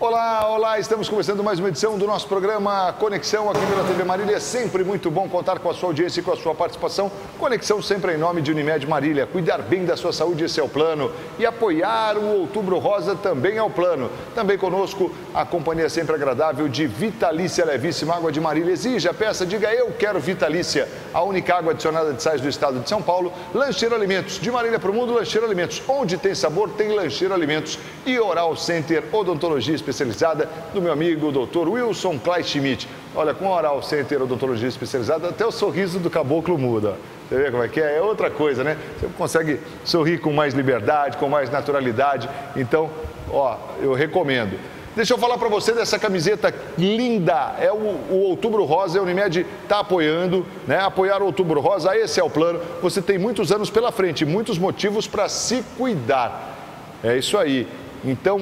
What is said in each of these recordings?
Olá, olá, estamos começando mais uma edição do nosso programa Conexão aqui pela TV Marília. É sempre muito bom contar com a sua audiência e com a sua participação. Conexão sempre em nome de Unimed Marília. Cuidar bem da sua saúde, esse é o plano. E apoiar o Outubro Rosa também é o plano. Também conosco a companhia sempre agradável de Vitalícia Levíssima, água de Marília. Exija, peça, diga eu quero Vitalícia. A única água adicionada de sais do estado de São Paulo. Lancheiro Alimentos, de Marília para o mundo, Lancheiro Alimentos. Onde tem sabor, tem Lancheiro Alimentos. E Oral Center, odontologia especializada do meu amigo Dr. Wilson Klein Schmidt. Olha, com a Oral Center Odontologia Especializada, até o sorriso do caboclo muda. Você vê como é que é? É outra coisa, né? Você consegue sorrir com mais liberdade, com mais naturalidade. Então, ó, eu recomendo. Deixa eu falar para você dessa camiseta linda. É o Outubro Rosa, a Unimed está apoiando, né? Apoiar o Outubro Rosa, esse é o plano. Você tem muitos anos pela frente, muitos motivos para se cuidar. É isso aí. Então,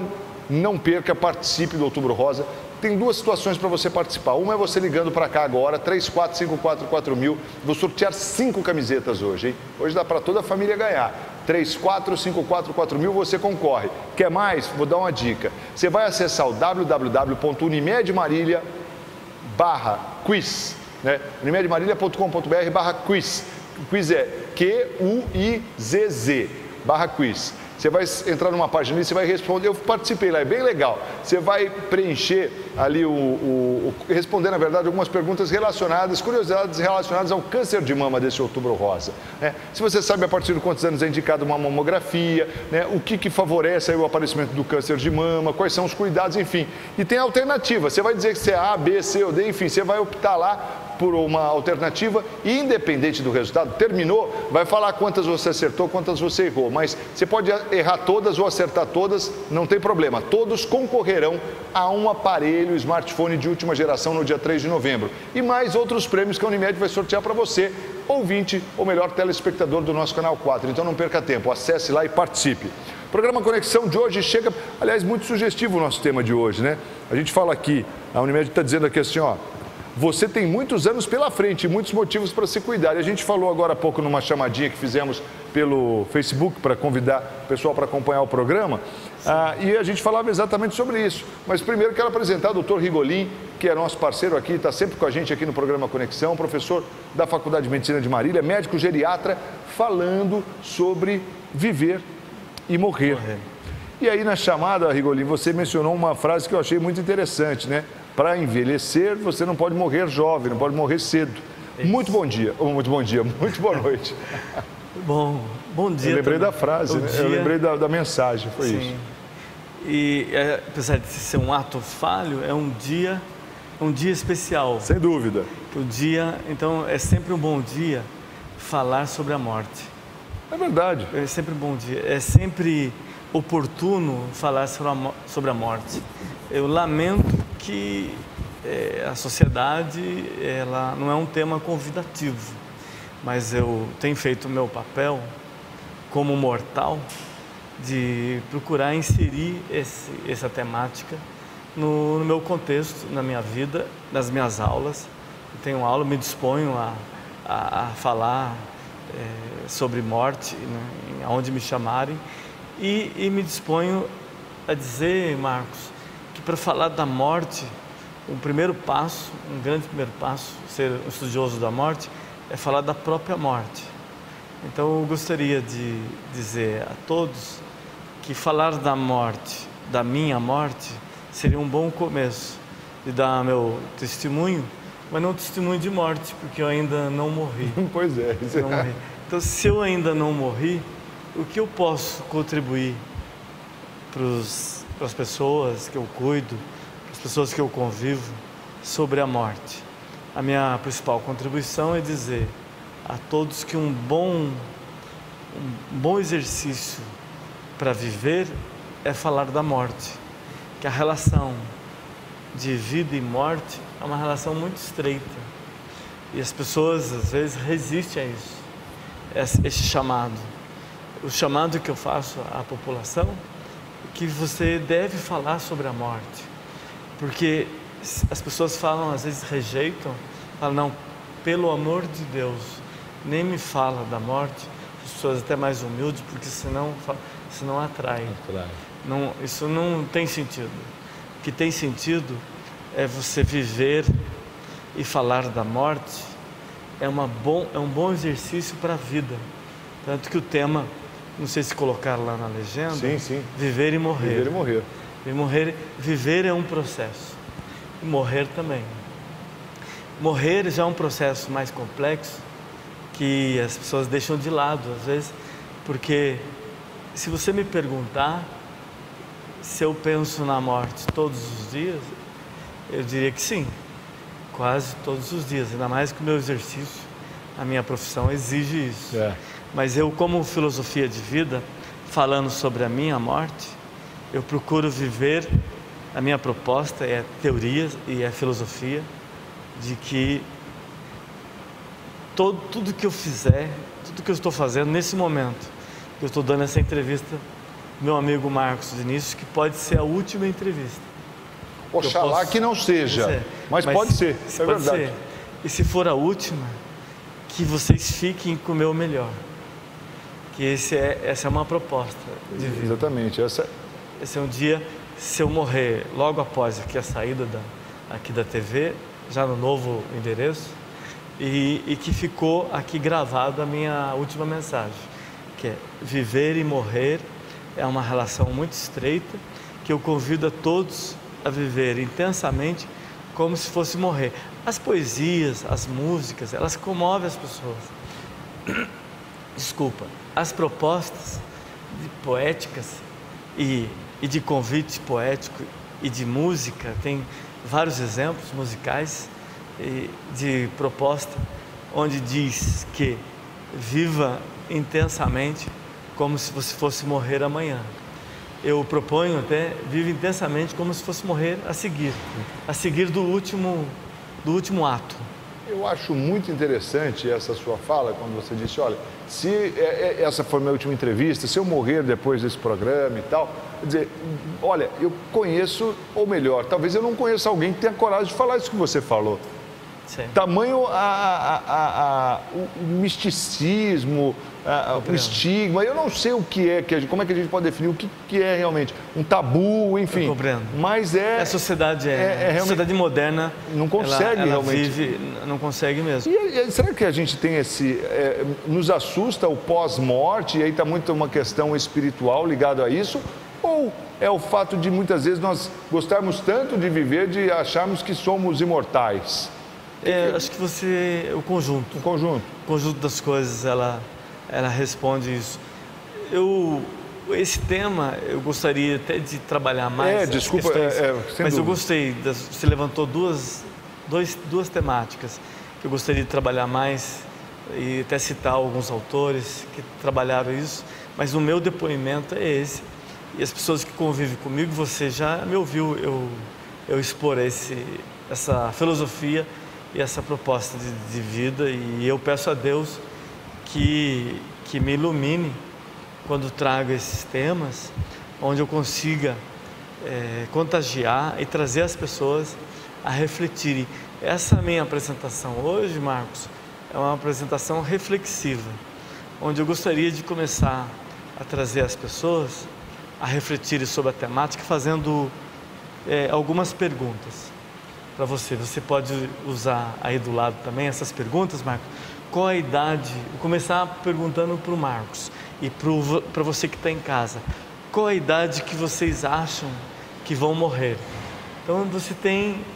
não perca, participe do Outubro Rosa. Tem duas situações para você participar. Uma é você ligando para cá agora, 34544000. Vou sortear 5 camisetas hoje, hein? Hoje dá para toda a família ganhar. 34544000, você concorre. Quer mais? Vou dar uma dica. Você vai acessar o www.unimedmarília.quiz, né? unimedmarília.com.br/quiz. O quiz é QUIZZ/quiz. Você vai entrar numa página e você vai responder. Eu participei lá, é bem legal. Você vai preencher ali responder, na verdade, algumas perguntas relacionadas, curiosidades relacionadas ao câncer de mama desse Outubro Rosa, né? Se você sabe a partir de quantos anos é indicado uma mamografia, né? O que favorece aí o aparecimento do câncer de mama, quais são os cuidados, enfim. E tem alternativa. Você vai dizer que você é A, B, C ou D, enfim, você vai optar lá por uma alternativa e, independente do resultado, terminou, vai falar quantas você acertou, quantas você errou, mas você pode errar todas ou acertar todas, não tem problema, todos concorrerão a um aparelho smartphone de última geração no dia 3 de novembro e mais outros prêmios que a Unimed vai sortear para você, ouvinte ou melhor telespectador do nosso Canal 4, então não perca tempo, acesse lá e participe. O programa Conexão de hoje chega, aliás, muito sugestivo o nosso tema de hoje, né? A gente fala aqui, a Unimed está dizendo aqui assim, ó, você tem muitos anos pela frente, muitos motivos para se cuidar. E a gente falou agora há pouco numa chamadinha que fizemos pelo Facebook para convidar o pessoal para acompanhar o programa. E a gente falava exatamente sobre isso. Mas primeiro quero apresentar o Dr. Rigolin, que é nosso parceiro aqui, está sempre com a gente aqui no programa Conexão, professor da Faculdade de Medicina de Marília, médico geriatra, falando sobre viver e morrer. E aí na chamada, Rigolin, você mencionou uma frase que eu achei muito interessante, né? Para envelhecer, você não pode morrer jovem, não pode morrer cedo. Isso. Muito bom dia, muito bom dia, muito boa noite. Bom dia. Eu lembrei da frase, né? Eu lembrei da mensagem, foi Sim. isso. E apesar de ser um ato falho, é um dia especial. Sem dúvida. Então é sempre um bom dia falar sobre a morte. É verdade. É sempre um bom dia, é sempre oportuno falar sobre a morte. Eu lamento que a sociedade ela não é um tema convidativo, mas eu tenho feito o meu papel como mortal de procurar inserir essa temática no meu contexto, na minha vida, nas minhas aulas. Eu tenho aula, me disponho a falar sobre morte, né, onde me chamarem, e me disponho a dizer, Marcos, que para falar da morte, um grande primeiro passo, ser um estudioso da morte, é falar da própria morte. Então eu gostaria de dizer a todos que falar da morte, da minha morte, seria um bom começo de dar meu testemunho, mas não testemunho de morte, porque eu ainda não morri. Pois é. Não morri. Então, se eu ainda não morri, o que eu posso contribuir para as pessoas que eu cuido, para as pessoas que eu convivo, sobre a morte? A minha principal contribuição é dizer a todos que um bom exercício para viver é falar da morte, que a relação de vida e morte é uma relação muito estreita e as pessoas às vezes resistem a isso, esse chamado. O chamado que eu faço à população é que você deve falar sobre a morte, porque as pessoas falam, às vezes rejeitam, falam, não, pelo amor de Deus, nem me fala da morte, as pessoas até mais humildes, porque senão atrai. Não, isso não tem sentido. que tem sentido é você viver e falar da morte, é um bom exercício para a vida. Tanto que o tema, não sei se colocar lá na legenda, sim. Viver e morrer. Viver e morrer. Viver é um processo, e morrer também. Morrer já é um processo mais complexo, que as pessoas deixam de lado, às vezes, porque se você me perguntar se eu penso na morte todos os dias, eu diria que sim, quase todos os dias, ainda mais que o meu exercício, a minha profissão exige isso. Mas eu, como filosofia de vida, falando sobre a minha morte, eu procuro viver, a minha proposta é teoria e é filosofia, de que tudo que eu fizer, tudo que eu estou fazendo nesse momento, que eu estou dando essa entrevista, meu amigo Marcos Vinícius, que pode ser a última entrevista. Oxalá que não seja, mas pode ser, é pode verdade. Ser. E se for a última, que vocês fiquem com o meu melhor. Que essa é uma proposta de vida. Exatamente. Esse é um dia, se eu morrer logo após aqui a saída aqui da TV, já no novo endereço, e que ficou aqui gravado a minha última mensagem, que é: viver e morrer é uma relação muito estreita, que eu convido a todos a viver intensamente como se fosse morrer. As poesias, as músicas, elas comovem as pessoas. Desculpa, as propostas poéticas e de convite poético e de música, tem vários exemplos musicais de proposta onde diz que viva intensamente como se você fosse morrer amanhã. Eu proponho até, vive intensamente como se fosse morrer a seguir do último ato. Eu acho muito interessante essa sua fala, quando você disse, olha, se essa for minha última entrevista, se eu morrer depois desse programa e tal, quer dizer, olha, eu conheço, ou melhor, talvez eu não conheça alguém que tenha coragem de falar isso que você falou. Sim. Tamanho o misticismo, o estigma, eu não sei o que é, como é que a gente pode definir o que é realmente um tabu, enfim. Eu compreendo. Mas a sociedade a sociedade moderna não consegue ela realmente. Não consegue mesmo. E será que a gente tem nos assusta o pós-morte, e aí está muito uma questão espiritual ligada a isso? Ou é o fato de muitas vezes nós gostarmos tanto de viver, de acharmos que somos imortais? Acho que o conjunto das coisas, ela responde isso. Esse tema eu gostaria até de trabalhar mais. Desculpa, mas eu gostei. Você levantou duas temáticas que eu gostaria de trabalhar mais e até citar alguns autores que trabalharam isso. Mas o meu depoimento é esse. E as pessoas que convivem comigo, você já me ouviu eu expor essa filosofia e essa proposta de vida, e eu peço a Deus que me ilumine quando trago esses temas, onde eu consiga contagiar e trazer as pessoas a refletirem. Essa minha apresentação hoje, Marcos, é uma apresentação reflexiva, onde eu gostaria de começar a trazer as pessoas a refletirem sobre a temática, fazendo algumas perguntas para você. Você pode usar aí do lado também essas perguntas, Marcos. Qual a idade? Vou começar perguntando para o Marcos e para você que está em casa. Qual a idade que vocês acham que vão morrer? Então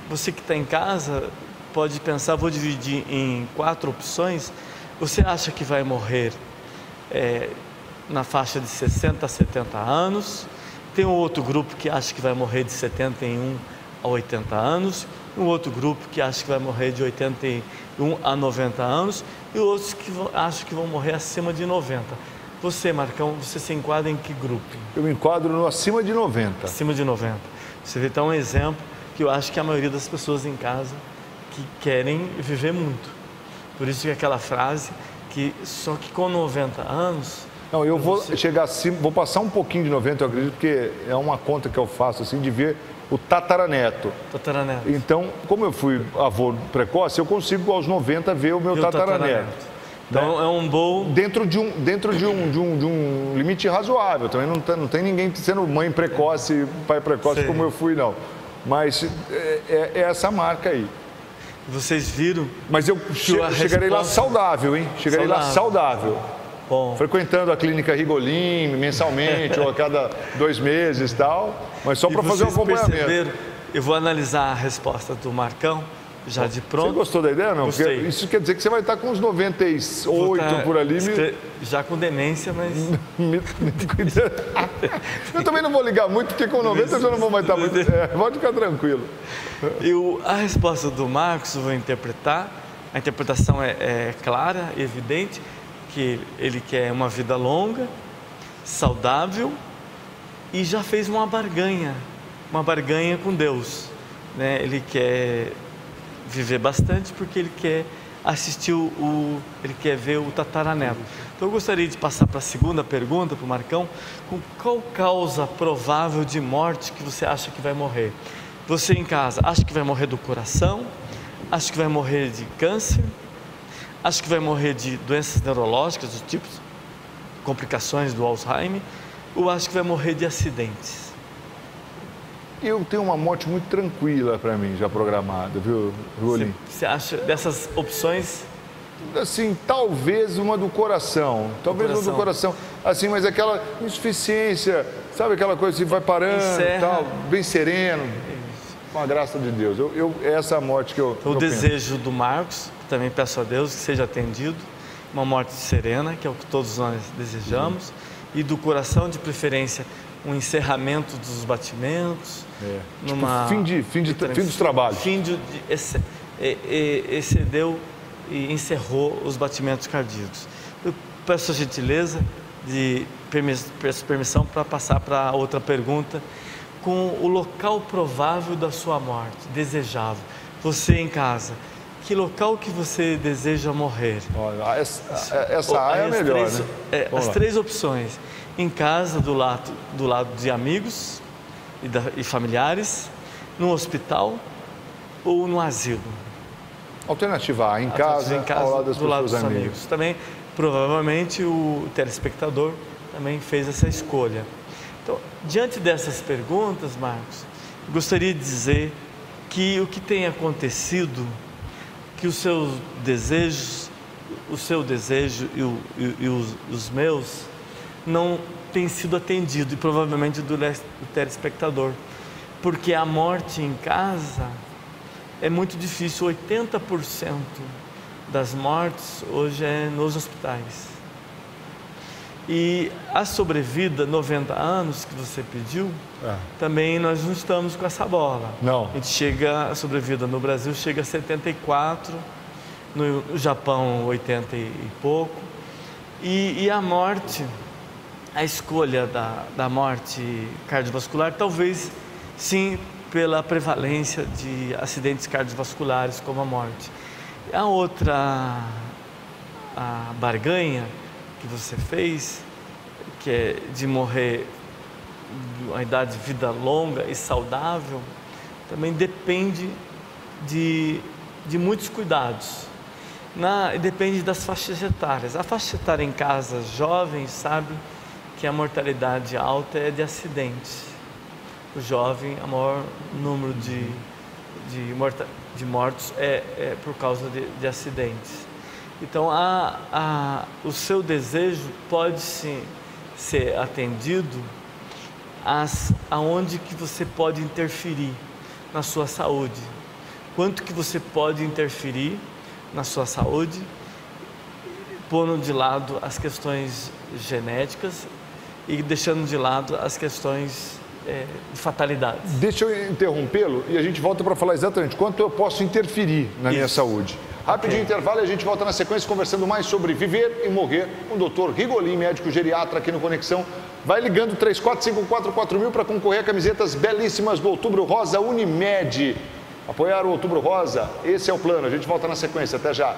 você que está em casa pode pensar, vou dividir em 4 opções. Você acha que vai morrer na faixa de 60 a 70 anos? Tem um outro grupo que acha que vai morrer de 71 a 80 anos, um outro grupo que acha que vai morrer de 81 a 90 anos e outros que acham que vão morrer acima de 90. Você, Marcão, você se enquadra em que grupo? Eu me enquadro no acima de 90. Acima de 90. Você vê, então, um exemplo que eu acho que a maioria das pessoas em casa que querem viver muito. Por isso que aquela frase que só que com 90 anos... Não, eu vou chegar acima, vou passar um pouquinho de 90, eu acredito, porque é uma conta que eu faço, assim, de ver o tataraneto. Então, como eu fui avô precoce, eu consigo aos 90 ver o meu tataraneto. Então, né? É um bom... Dentro de um limite razoável. Também não tem ninguém sendo mãe precoce, pai precoce, como eu fui, não. Mas é essa marca aí. Vocês viram? Mas eu chegarei lá saudável, hein? Chegarei lá saudável. Bom. Frequentando a clínica Rigolim mensalmente ou a cada 2 meses e tal, mas só para fazer um acompanhamento. Eu vou analisar a resposta do Marcão, já de pronto. Você gostou da ideia, não? Gostei. Porque isso quer dizer que você vai estar com uns 98 por ali. Já com demência, mas... Eu também não vou ligar muito, porque com 90 eu já não vou mais estar muito... pode ficar tranquilo. A resposta do Marcos eu vou interpretar. A interpretação é clara, evidente, que ele quer uma vida longa, saudável e já fez uma barganha com Deus, né? Ele quer viver bastante porque ele quer assistir ele quer ver o tataraneto. Então eu gostaria de passar para a segunda pergunta para o Marcão, com qual causa provável de morte que você acha que vai morrer? Você em casa acha que vai morrer do coração? Acha que vai morrer de câncer? Acho que vai morrer de doenças neurológicas, dos tipos, complicações do Alzheimer, ou acho que vai morrer de acidentes? Eu tenho uma morte muito tranquila para mim, já programada, viu, Rigolim? Você acha dessas opções? Assim, talvez uma do coração. Uma do coração. Assim, mas aquela insuficiência, sabe aquela coisa que vai parando e tal, bem sereno. Com a graça de Deus. Essa é a morte que eu desejo do Marcos, também peço a Deus que seja atendido, uma morte serena, que é o que todos nós desejamos, e do coração, de preferência, um encerramento dos batimentos, fim dos trabalhos. Excedeu e encerrou os batimentos cardíacos. Eu peço a gentileza peço permissão para passar para outra pergunta, com o local provável da sua morte, desejável. Você em casa, que local que você deseja morrer? Olha, essa área é melhor, né? As 3 opções. Em casa, do lado de amigos e familiares, no hospital ou no asilo. Alternativa A, em casa, ao lado das pessoas dos amigos. Também, provavelmente, o telespectador também fez essa escolha. Então, diante dessas perguntas, Marcos, gostaria de dizer que o que tem acontecido, que os seus desejos, o seu desejo e os meus, não têm sido atendidos, e provavelmente do telespectador, porque a morte em casa é muito difícil. 80% das mortes hoje é nos hospitais. E a sobrevida, 90 anos que você pediu, também nós não estamos com essa bola. Não. A sobrevida no Brasil chega a 74, no Japão 80 e pouco. E a morte, a escolha da morte cardiovascular, talvez sim pela prevalência de acidentes cardiovasculares como a morte. A outra barganha que você fez, que é de morrer uma idade de vida longa e saudável, também depende de muitos cuidados. Depende das faixas etárias. A faixa etária em casa, jovem, sabe que a mortalidade alta é de acidentes. O jovem, o maior número de mortos é por causa de acidentes. Então, o seu desejo pode sim ser atendido aonde que você pode interferir na sua saúde. Quanto que você pode interferir na sua saúde, pondo de lado as questões genéticas e deixando de lado as questões de fatalidades. Deixa eu interrompê-lo e a gente volta para falar exatamente quanto eu posso interferir na minha saúde. Rapidinho intervalo e a gente volta na sequência conversando mais sobre viver e morrer com o Dr. Rigolim, médico geriatra aqui no Conexão. Vai ligando 34544000 para concorrer a camisetas belíssimas do Outubro Rosa Unimed. Apoiar o Outubro Rosa, esse é o plano. A gente volta na sequência. Até já.